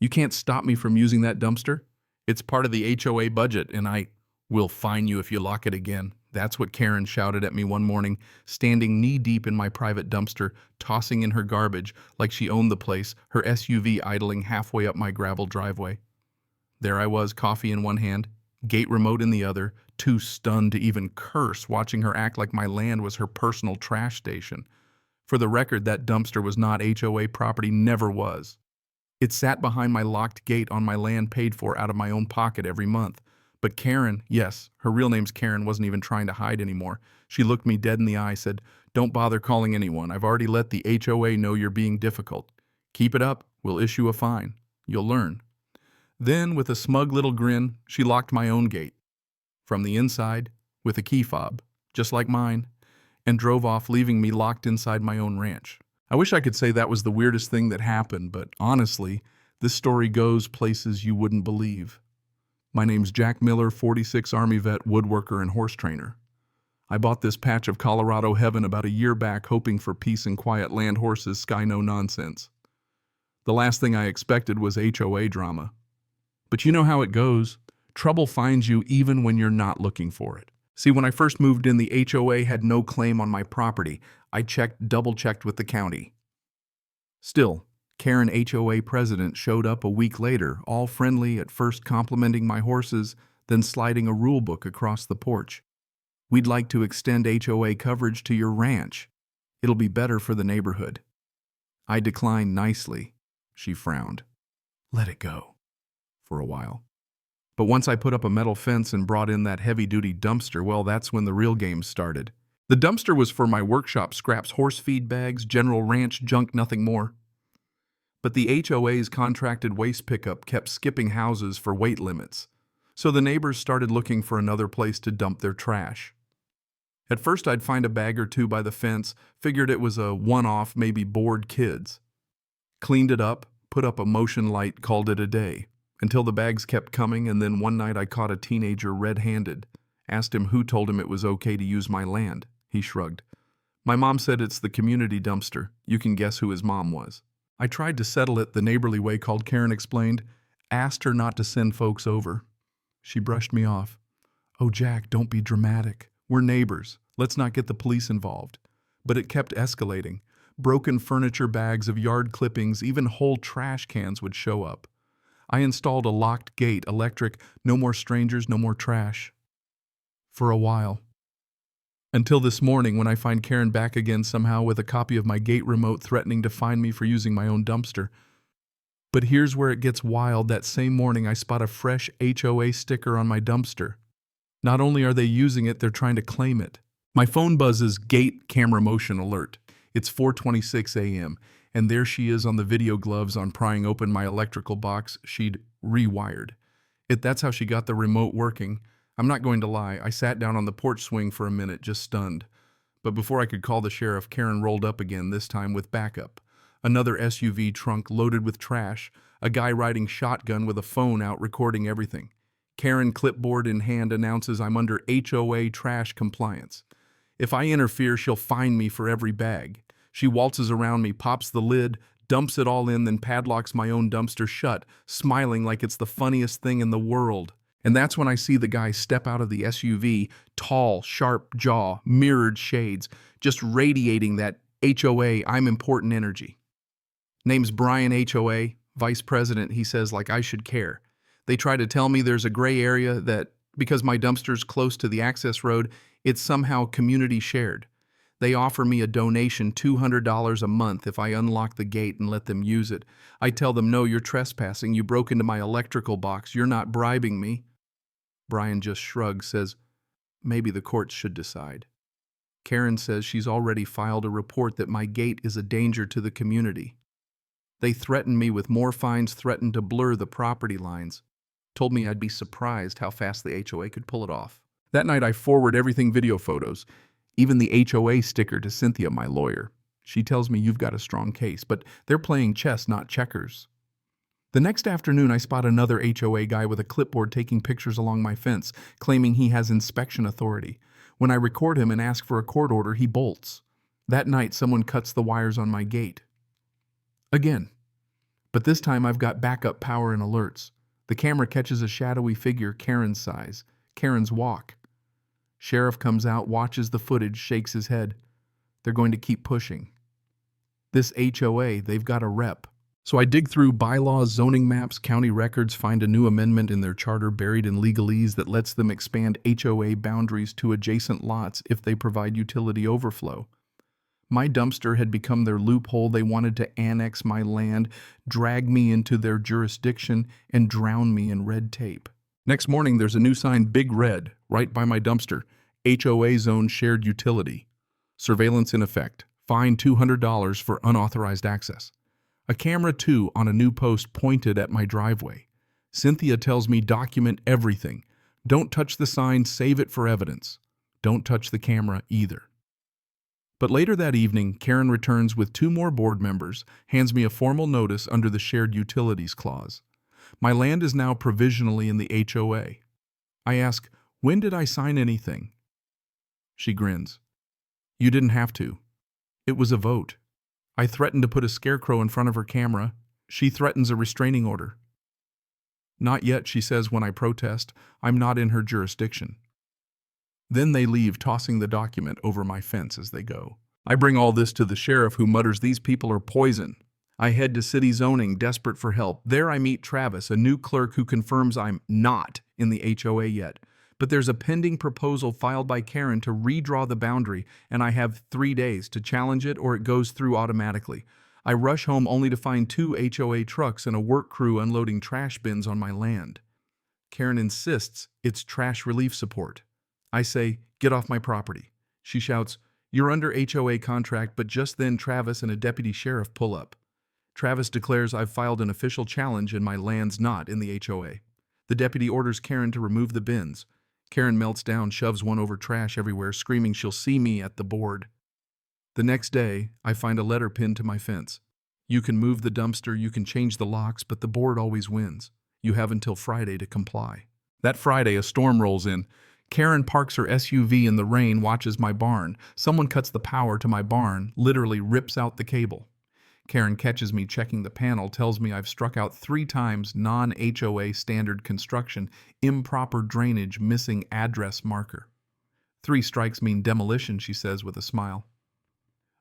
You can't stop me from using that dumpster? It's part of the HOA budget, and I will fine you if you lock it again. That's what Karen shouted at me one morning, standing knee-deep in my private dumpster, tossing in her garbage like she owned the place, her SUV idling halfway up my gravel driveway. There I was, coffee in one hand, gate remote in the other, too stunned to even curse, watching her act like my land was her personal trash station. For the record, that dumpster was not HOA property, never was. It sat behind my locked gate on my land paid for out of my own pocket every month. But Karen, yes, her real name's Karen, wasn't even trying to hide anymore. She looked me dead in the eye, said, "Don't bother calling anyone. I've already let the HOA know you're being difficult. Keep it up, we'll issue a fine. You'll learn." Then, with a smug little grin, she locked my own gate. From the inside, with a key fob, just like mine, and drove off, leaving me locked inside my own ranch. I wish I could say that was the weirdest thing that happened, but honestly, this story goes places you wouldn't believe. My name's Jack Miller, 46 Army vet, woodworker, and horse trainer. I bought this patch of Colorado heaven about a year back, hoping for peace and quiet land horses, sky no nonsense. The last thing I expected was HOA drama. But you know how it goes. Trouble finds you even when you're not looking for it. See, when I first moved in, the HOA had no claim on my property. I double-checked with the county. Still, Karen, HOA president, showed up a week later, all friendly, at first complimenting my horses, then sliding a rule book across the porch. "We'd like to extend HOA coverage to your ranch. It'll be better for the neighborhood." I declined nicely. She frowned. Let it go. For a while. But once I put up a metal fence and brought in that heavy-duty dumpster, well, that's when the real games started. The dumpster was for my workshop scraps, horse feed bags, general ranch junk, nothing more. But the HOA's contracted waste pickup kept skipping houses for weight limits, so the neighbors started looking for another place to dump their trash. At first I'd find a bag or two by the fence, figured it was a one-off, maybe bored kids. Cleaned it up, put up a motion light, called it a day. Until the bags kept coming, and then one night I caught a teenager red-handed. Asked him who told him it was okay to use my land. He shrugged. "My mom said it's the community dumpster. You can guess who his mom was." I tried to settle it the neighborly way, called Karen, explained. Asked her not to send folks over. She brushed me off. "Oh, Jack, don't be dramatic. We're neighbors. Let's not get the police involved." But it kept escalating. Broken furniture, bags of yard clippings, even whole trash cans would show up. I installed a locked gate, electric, no more strangers, no more trash. For a while. Until this morning, when I find Karen back again somehow with a copy of my gate remote, threatening to fine me for using my own dumpster. But here's where it gets wild. That same morning I spot a fresh HOA sticker on my dumpster. Not only are they using it, they're trying to claim it. My phone buzzes, "Gate camera motion alert." It's 4:26 a.m., and there she is on the video gloves on prying open my electrical box she'd rewired. That's how she got the remote working. I'm not going to lie, I sat down on the porch swing for a minute, just stunned. But before I could call the sheriff, Karen rolled up again, this time with backup. Another SUV trunk loaded with trash, a guy riding shotgun with a phone out recording everything. Karen, clipboard in hand, announces I'm under HOA trash compliance. If I interfere, she'll fine me for every bag. She waltzes around me, pops the lid, dumps it all in, then padlocks my own dumpster shut, smiling like it's the funniest thing in the world. And that's when I see the guy step out of the SUV, tall, sharp jaw, mirrored shades, just radiating that HOA, I'm important energy. Name's Brian, HOA, vice president, he says, like I should care. They try to tell me there's a gray area that, because my dumpster's close to the access road, it's somehow community shared. They offer me a donation, $200 a month, if I unlock the gate and let them use it. I tell them, "No, you're trespassing. You broke into my electrical box. You're not bribing me." Brian just shrugs, says, "Maybe the courts should decide." Karen says she's already filed a report that my gate is a danger to the community. They threatened me with more fines, threatened to blur the property lines. Told me I'd be surprised how fast the HOA could pull it off. That night I forward everything, video photos. Even the HOA sticker, to Cynthia, my lawyer. She tells me you've got a strong case, but they're playing chess, not checkers. The next afternoon, I spot another HOA guy with a clipboard taking pictures along my fence, claiming he has inspection authority. When I record him and ask for a court order, he bolts. That night, someone cuts the wires on my gate. Again. But this time I've got backup power and alerts. The camera catches a shadowy figure Karen's size. Karen's walk. Sheriff comes out, watches the footage, shakes his head. They're going to keep pushing. This HOA, they've got a rep. So I dig through bylaws, zoning maps, county records, find a new amendment in their charter buried in legalese that lets them expand HOA boundaries to adjacent lots if they provide utility overflow. My dumpster had become their loophole. They wanted to annex my land, drag me into their jurisdiction, and drown me in red tape. Next morning, there's a new sign, big red, right by my dumpster. HOA zone shared utility. Surveillance in effect. Fine $200 for unauthorized access. A camera, too, on a new post pointed at my driveway. Cynthia tells me document everything. Don't touch the sign, save it for evidence. Don't touch the camera either. But later that evening, Karen returns with 2 more board members, hands me a formal notice under the Shared Utilities Clause. My land is now provisionally in the HOA. I ask, when did I sign anything? She grins. You didn't have to. It was a vote. I threatened to put a scarecrow in front of her camera. She threatens a restraining order. Not yet, she says when I protest. I'm not in her jurisdiction. Then they leave, tossing the document over my fence as they go. I bring all this to the sheriff, who mutters these people are poison. I head to city zoning, desperate for help. There I meet Travis, a new clerk who confirms I'm not in the HOA yet. But there's a pending proposal filed by Karen to redraw the boundary, and I have 3 days to challenge it or it goes through automatically. I rush home only to find 2 HOA trucks and a work crew unloading trash bins on my land. Karen insists it's trash relief support. I say, get off my property. She shouts, you're under HOA contract, but just then Travis and a deputy sheriff pull up. Travis declares I've filed an official challenge and my land's not in the HOA. The deputy orders Karen to remove the bins. Karen melts down, shoves one over trash everywhere, screaming she'll see me at the board. The next day, I find a letter pinned to my fence. You can move the dumpster, you can change the locks, but the board always wins. You have until Friday to comply. That Friday, a storm rolls in. Karen parks her SUV in the rain, watches my barn. Someone cuts the power to my barn, literally rips out the cable. Karen catches me checking the panel, tells me I've struck out 3 times non-HOA standard construction, improper drainage, missing address marker. 3 strikes mean demolition, she says with a smile.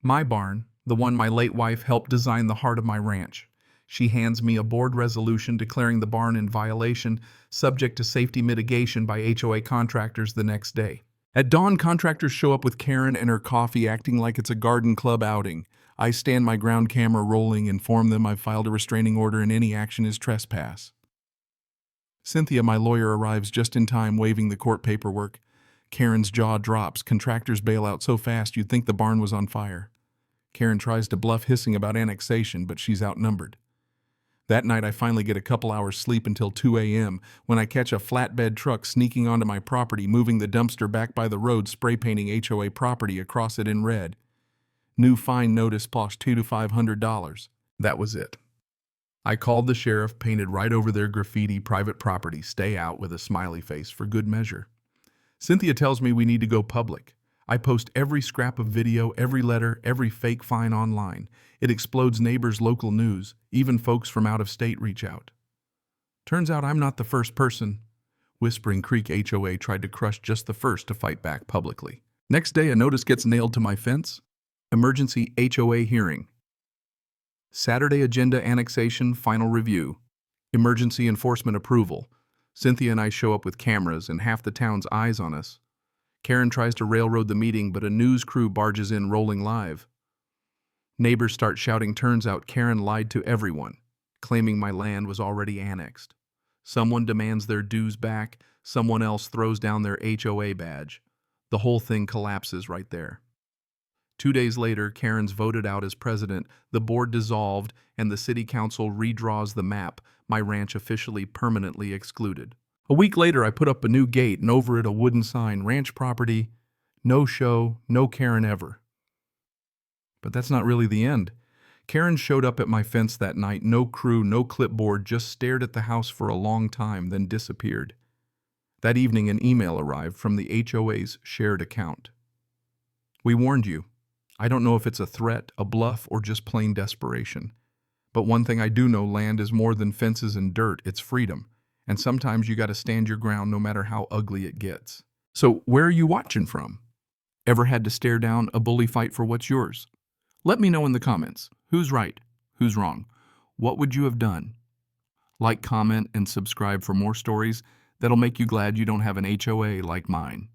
My barn, the one my late wife helped design the heart of my ranch. She hands me a board resolution declaring the barn in violation, subject to safety mitigation by HOA contractors the next day. At dawn, contractors show up with Karen and her coffee, acting like it's a garden club outing. I stand my ground camera rolling, inform them I've filed a restraining order and any action is trespass. Cynthia, my lawyer, arrives just in time, waving the court paperwork. Karen's jaw drops. Contractors bail out so fast you'd think the barn was on fire. Karen tries to bluff, hissing about annexation, but she's outnumbered. That night, I finally get a couple hours sleep until 2 a.m. when I catch a flatbed truck sneaking onto my property, moving the dumpster back by the road, spray painting HOA property across it in red. New fine notice plus $200 to $500. That was it. I called the sheriff, painted right over their graffiti, private property, stay out, with a smiley face for good measure. Cynthia tells me we need to go public. I post every scrap of video, every letter, every fake fine online. It explodes neighbors' local news. Even folks from out of state reach out. Turns out I'm not the first person. Whispering Creek HOA tried to crush just the first to fight back publicly. Next day, a notice gets nailed to my fence. Emergency HOA hearing. Saturday agenda annexation final review. Emergency enforcement approval. Cynthia and I show up with cameras and half the town's eyes on us. Karen tries to railroad the meeting, but a news crew barges in rolling live. Neighbors start shouting. Turns out Karen lied to everyone, claiming my land was already annexed. Someone demands their dues back. Someone else throws down their HOA badge. The whole thing collapses right there. 2 days later, Karen's voted out as president, the board dissolved, and the city council redraws the map, my ranch officially permanently excluded. A week later, I put up a new gate and over it a wooden sign, ranch property, no show, no Karen ever. But that's not really the end. Karen showed up at my fence that night, no crew, no clipboard, just stared at the house for a long time, then disappeared. That evening, an email arrived from the HOA's shared account. We warned you. I don't know if it's a threat, a bluff, or just plain desperation. But one thing I do know, land is more than fences and dirt, it's freedom. And sometimes you gotta stand your ground no matter how ugly it gets. So where are you watching from? Ever had to stare down a bully fight for what's yours? Let me know in the comments. Who's right? Who's wrong? What would you have done? Like, comment, and subscribe for more stories that'll make you glad you don't have an HOA like mine.